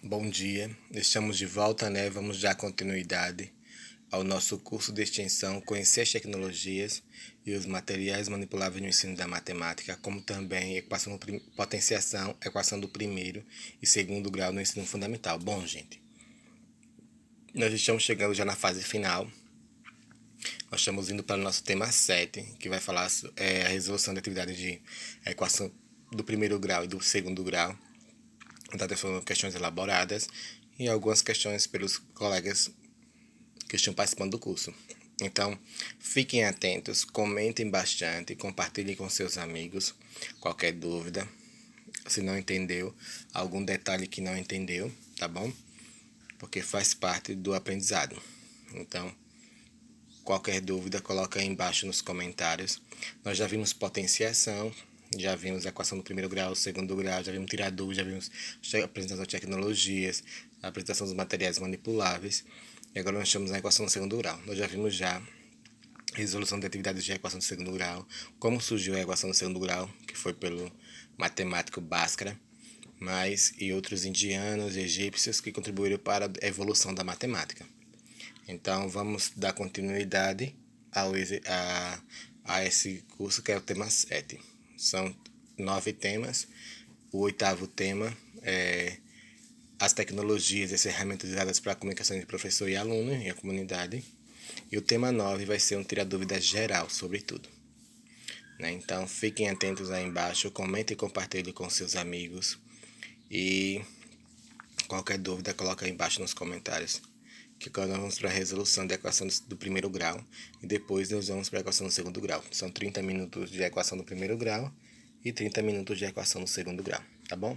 Bom dia, estamos de volta, né? Vamos dar continuidade ao nosso curso de extensão Conhecer as Tecnologias e os Materiais Manipuláveis no Ensino da Matemática, como também equação potenciação, equação do primeiro e segundo grau no ensino fundamental. Bom, gente, nós estamos chegando já na fase final. Nós estamos indo para o nosso tema 7, que vai falar a resolução de atividades de equação do primeiro grau e do segundo grau. Está tendo questões elaboradas e algumas questões pelos colegas que estão participando do curso. Então, fiquem atentos, comentem bastante, compartilhem com seus amigos qualquer dúvida, se não entendeu, algum detalhe que não entendeu, tá bom? Porque faz parte do aprendizado. Então, qualquer dúvida, coloca aí embaixo nos comentários. Nós já vimos potenciação, já vimos a equação do primeiro grau, segundo grau, já vimos tirar dúvidas, já vimos a apresentação de tecnologias, a apresentação dos materiais manipuláveis. E agora nós estamos na equação do segundo grau. Nós já vimos já resolução de atividades de equação do segundo grau, como surgiu a equação do segundo grau, que foi pelo matemático Bhaskara, e outros indianos e egípcios que contribuíram para a evolução da matemática. Então vamos dar continuidade a esse curso, que é o tema 7. São 9 temas. O 8º tema é as tecnologias e as ferramentas usadas para a comunicação entre professor e aluno e a comunidade. E o tema 9 vai ser um tira-dúvida geral sobre tudo. Então fiquem atentos aí embaixo, comentem e compartilhem com seus amigos. E qualquer dúvida, coloca aí embaixo nos comentários. Que agora nós vamos para a resolução da equação do primeiro grau e depois nós vamos para a equação do segundo grau. São 30 minutos de equação do primeiro grau e 30 minutos de equação do segundo grau, tá bom?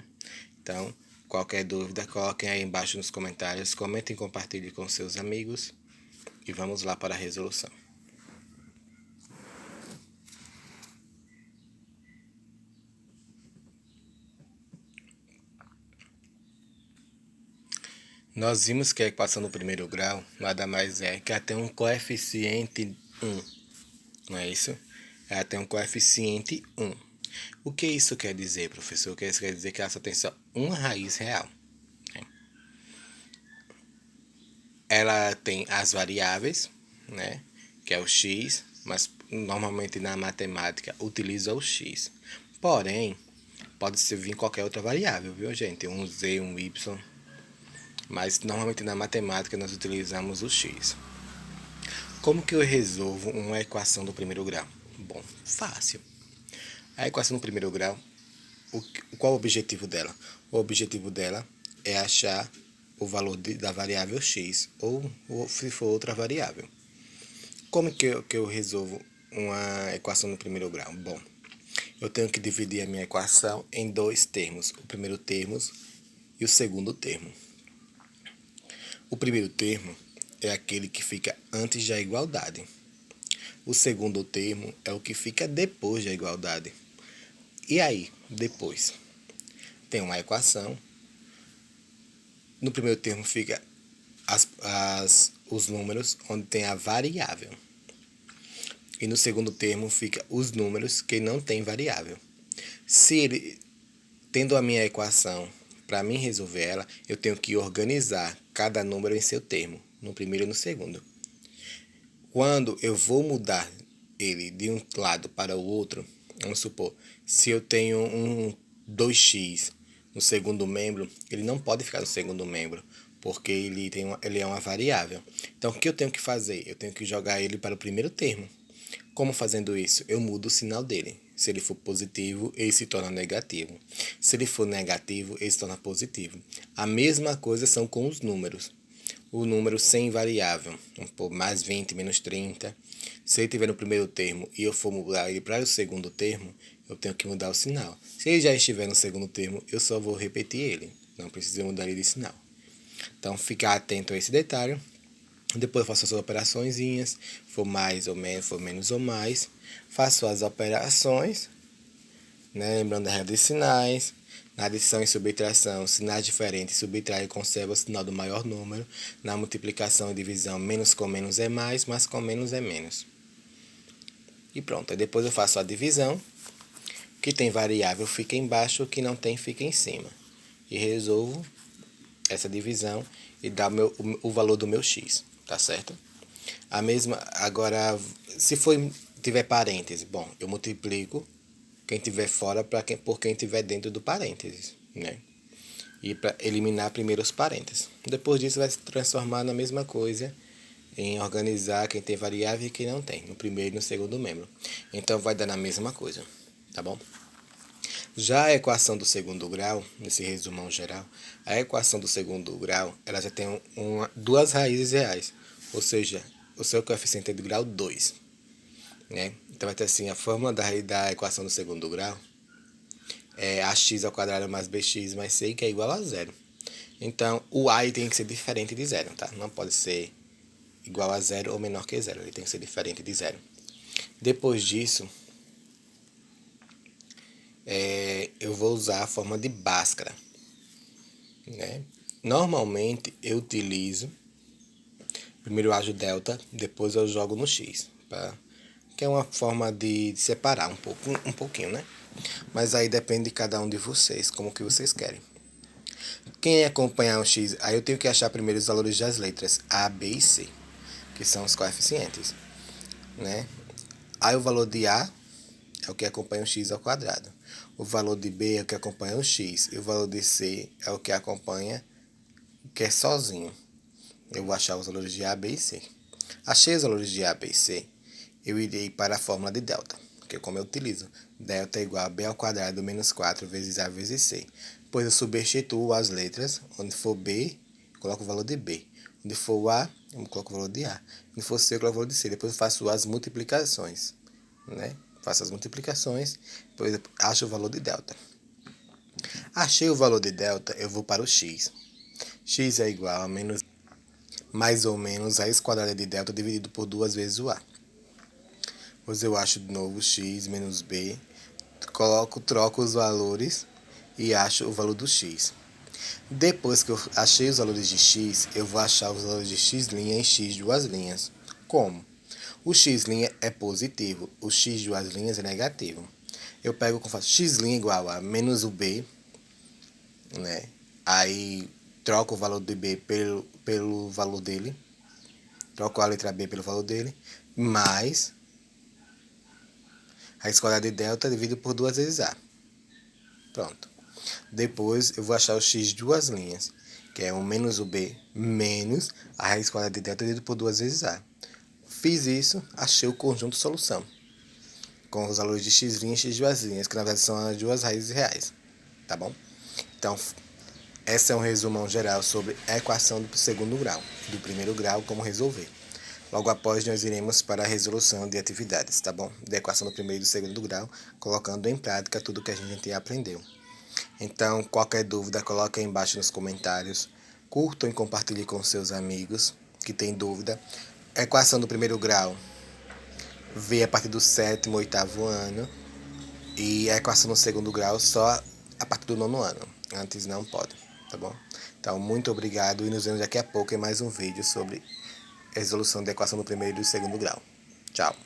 Então, qualquer dúvida, coloquem aí embaixo nos comentários, comentem e compartilhem com seus amigos e vamos lá para a resolução. Nós vimos que a equação do primeiro grau nada mais é que ela tem um coeficiente 1, não é isso? Ela tem um coeficiente 1. O que isso quer dizer, professor? Isso quer dizer que ela só tem só uma raiz real. Ela tem as variáveis, né? Que é o x, mas normalmente na matemática utiliza o x. Porém, pode ser vir qualquer outra variável, viu, gente? Um z, um y. Mas normalmente na matemática nós utilizamos o x. Como que eu resolvo uma equação do primeiro grau? Bom, fácil. A equação do primeiro grau, qual o objetivo dela? O objetivo dela é achar o valor da variável x, ou se for outra variável. Como que eu resolvo uma equação no primeiro grau? Bom, eu tenho que dividir a minha equação em dois termos, o primeiro termo e o segundo termo. O primeiro termo é aquele que fica antes da igualdade. O segundo termo é o que fica depois da igualdade. E aí, depois? Tem uma equação. No primeiro termo fica os números onde tem a variável. E no segundo termo fica os números que não tem variável. Tendo a minha equação, para mim resolver ela, eu tenho que organizar cada número em seu termo, no primeiro e no segundo. Quando eu vou mudar ele de um lado para o outro, vamos supor, se eu tenho um 2x no segundo membro, ele não pode ficar no segundo membro, porque ele é uma variável. Então, o que eu tenho que fazer? Eu tenho que jogar ele para o primeiro termo. Como fazendo isso? Eu mudo o sinal dele. Se ele for positivo, ele se torna negativo. Se ele for negativo, ele se torna positivo. A mesma coisa são com os números. O número sem variável, mais 20, menos 30. Se ele estiver no primeiro termo e eu for mudar ele para o segundo termo, eu tenho que mudar o sinal. Se ele já estiver no segundo termo, eu só vou repetir ele. Não preciso mudar ele de sinal. Então, ficar atento a esse detalhe. Depois eu faço as operaçõezinhas, for mais ou menos, for menos ou mais. Faço as operações, né, lembrando da regra de sinais. Na adição e subtração, sinais diferentes, subtrai e conserva o sinal do maior número. Na multiplicação e divisão, menos com menos é mais com menos é menos. E pronto, aí depois eu faço a divisão. O que tem variável fica embaixo, o que não tem fica em cima. E resolvo essa divisão e dá o valor do meu x, tá certo? A mesma, agora, se tiver parêntese, bom, eu multiplico quem tiver fora por quem tiver dentro do parênteses, né? E para eliminar primeiro os parênteses. Depois disso vai se transformar na mesma coisa em organizar quem tem variável e quem não tem, no primeiro e no segundo membro. Então vai dar na mesma coisa, tá bom? Já a equação do segundo grau, nesse resumão geral, a equação do segundo grau, ela já tem duas raízes reais, ou seja, o seu coeficiente é de grau 2, né? Então vai ter assim, a fórmula da equação do segundo grau é ax ao quadrado mais bx mais c, que é igual a zero. Então, o a tem que ser diferente de zero, tá? Não pode ser igual a zero ou menor que zero, ele tem que ser diferente de zero. Depois disso, eu vou usar a forma de Bhaskara, né? Normalmente eu utilizo, primeiro eu ajo delta, depois eu jogo no x, que é uma forma de separar um pouquinho, né? Mas aí depende de cada um de vocês, como que vocês querem. Quem acompanhar o x, aí eu tenho que achar primeiro os valores das letras a, b e c, que são os coeficientes, né? Aí o valor de a é o que acompanha o x ao quadrado. O valor de b é o que acompanha o x. E o valor de c é o que acompanha, que é sozinho. Eu vou achar os valores de a, b e c. Achei os valores de a, b e c, eu irei para a fórmula de delta, que é como eu utilizo. Delta é igual a b ao quadrado menos 4 vezes a vezes c. Depois eu substituo as letras. Onde for b, eu coloco o valor de b. Onde for a, eu coloco o valor de a. Onde for c, eu coloco o valor de c. Depois eu faço as multiplicações, né? Faço as multiplicações, depois acho o valor de delta. Achei o valor de delta, eu vou para o x. X é igual a mais ou menos raiz quadrada de delta dividido por 2 vezes o a. Depois eu acho de novo x menos b, troco os valores e acho o valor do x. Depois que eu achei os valores de x, eu vou achar os valores de x' em x duas linhas. Como? O x' é positivo, o x duas linhas é negativo. Eu pego como faço x' igual a menos o b, né? Aí troco o valor de b pelo valor dele, troco a letra b pelo valor dele, mais raiz quadrada de delta dividido por 2 vezes a. Pronto. Depois eu vou achar o x duas linhas, que é o menos o b menos a raiz quadrada de delta dividido por 2 vezes a. Fiz isso, achei o conjunto solução, com os valores de x' e x duas linhas, que na verdade são as duas raízes reais, tá bom? Então, esse é um resumão geral sobre a equação do segundo grau, do primeiro grau, como resolver. Logo após, nós iremos para a resolução de atividades, tá bom? Da equação do primeiro e do segundo grau, colocando em prática tudo que a gente aprendeu. Então, qualquer dúvida, coloque aí embaixo nos comentários. Curtam e compartilhem com seus amigos que têm dúvida. A equação do primeiro grau veio a partir do 7º, 8º ano. E a equação do segundo grau só a partir do 9º ano. Antes não pode, tá bom? Então, muito obrigado e nos vemos daqui a pouco em mais um vídeo sobre resolução da equação do primeiro e do segundo grau. Tchau!